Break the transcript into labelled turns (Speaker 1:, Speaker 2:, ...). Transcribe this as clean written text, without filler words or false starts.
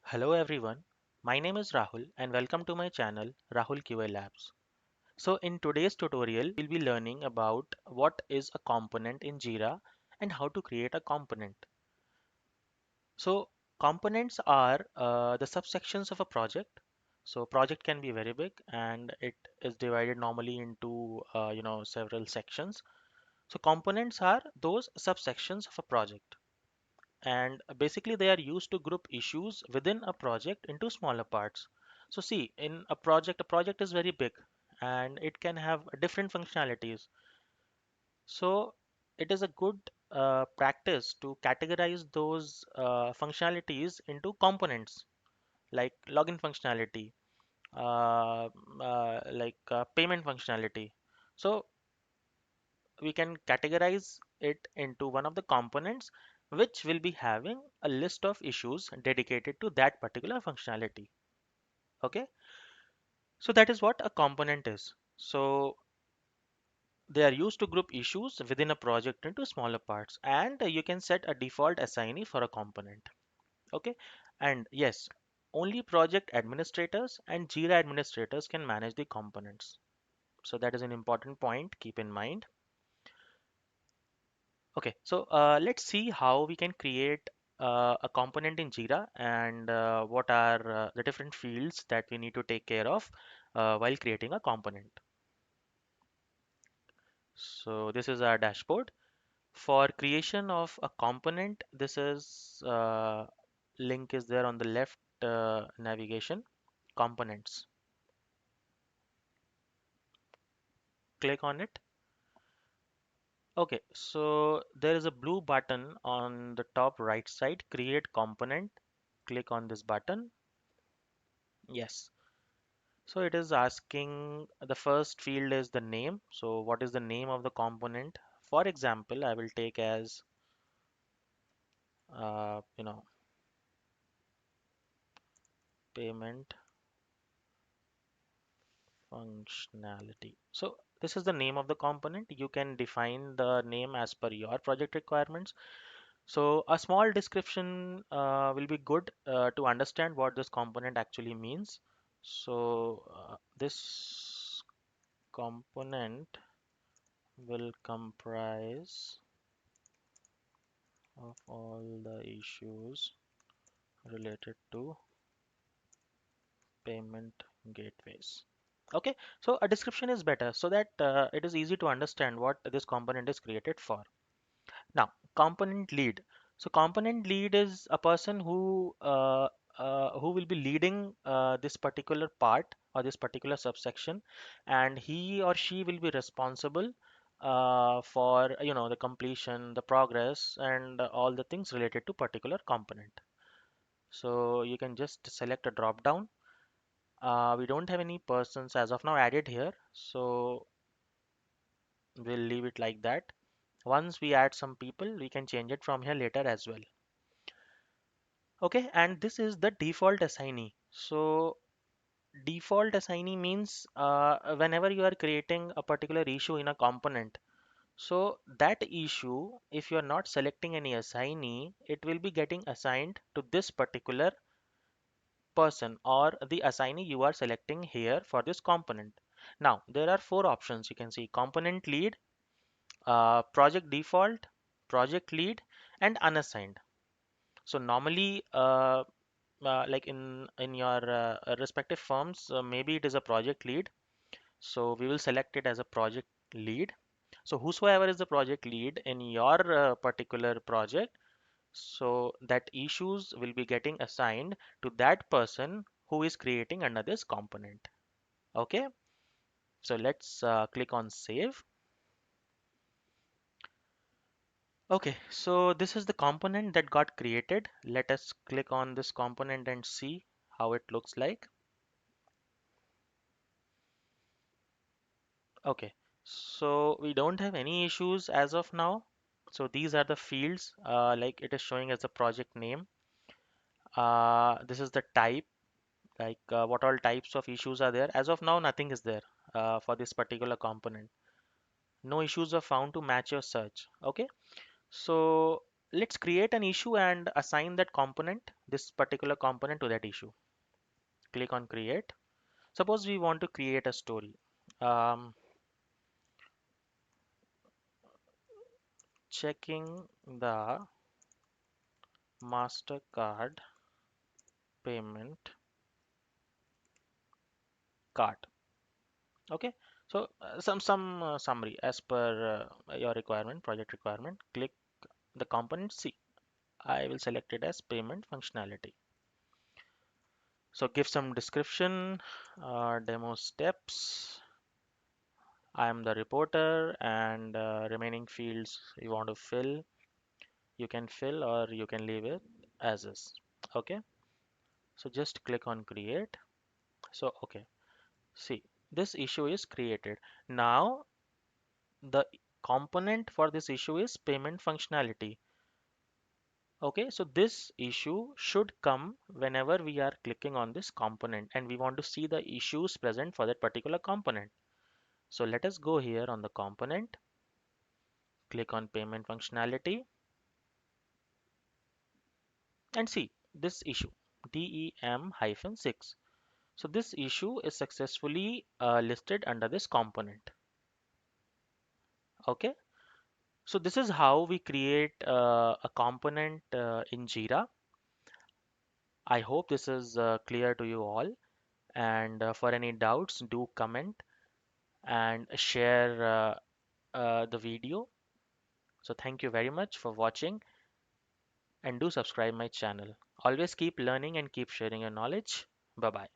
Speaker 1: Hello everyone, my name is Rahul and welcome to my channel Rahul QA Labs. So in today's tutorial, we'll be learning about what is a component in Jira and how to create a component. So components are the subsections of a project. So project can be very big and it is divided normally into several sections. So components are those subsections of a project. And basically they are used to group issues within a project into smaller parts. So see, in a project is very big and it can have different functionalities. So it is a good practice to categorize those functionalities into components like login functionality, payment functionality. So we can categorize it into one of the components which will be having a list of issues dedicated to that particular functionality. Okay, so that is what a component is. So they are used to group issues within a project into smaller parts, and you can set a default assignee for a component. Okay, and yes, only project administrators and Jira administrators can manage the components. So that is an important point, keep in mind. Okay, so let's see how we can create a component in Jira and what are the different fields that we need to take care of while creating a component. So this is our dashboard. For creation of a component, this is link is there on the left navigation, components. Click on it. Okay, so there is a blue button on the top right side, create component. Click on this button. Yes. So it is asking the first field is the name. So what is the name of the component? For example, I will take as uh, you know payment functionality. So this is the name of the component. You can define the name as per your project requirements. So a small description will be good to understand what this component actually means. So this component will comprise of all the issues related to payment gateways. Okay, so a description is better so that it is easy to understand what this component is created for. Now, component lead. So component lead is a person who will be leading this particular part or this particular subsection, and he or she will be responsible for the completion, the progress, and all the things related to particular component. So you can just select a drop down. We don't have any persons as of now added here, so we'll leave it like that. Once we add some people, we can change it from here later as well. Okay, and this is the default assignee. So default assignee means whenever you are creating a particular issue in a component, so that issue, if you are not selecting any assignee, it will be getting assigned to this particular person or the assignee you are selecting here for this component. Now, there are four options you can see: component lead, project default, project lead, and unassigned. So normally, like in your respective firms, maybe it is a project lead. So we will select it as a project lead. So whosoever is the project lead in your particular project, so that issues will be getting assigned to that person who is creating under this component. Okay, so let's click on save. Okay, so this is the component that got created. Let us click on this component and see how it looks like. Okay, so we don't have any issues as of now. So these are the fields, like it is showing as a project name. This is the type, like what all types of issues are there. As of now, nothing is there for this particular component. No issues are found to match your search. Okay, So let's create an issue and assign that component, this particular component, to that issue. Click on create. Suppose we want to create a story. Um, Checking the MasterCard payment card. Okay. So some summary as per your requirement, project requirement. Click the component C. I will select it as payment functionality. So give some description, demo steps. I am the reporter, and remaining fields you want to fill, you can fill or you can leave it as is. Okay. So just click on create. So okay. See, this issue is created. Now the component for this issue is payment functionality. Okay, so this issue should come whenever we are clicking on this component and we want to see the issues present for that particular component. So let us go here on the component, click on payment functionality and see this issue DEM-6. So this issue is successfully listed under this component. Okay, so this is how we create a component in Jira. I hope this is clear to you all. And for any doubts, do comment and share the video. So thank you very much for watching and do subscribe my channel. Always keep learning and keep sharing your knowledge. Bye bye.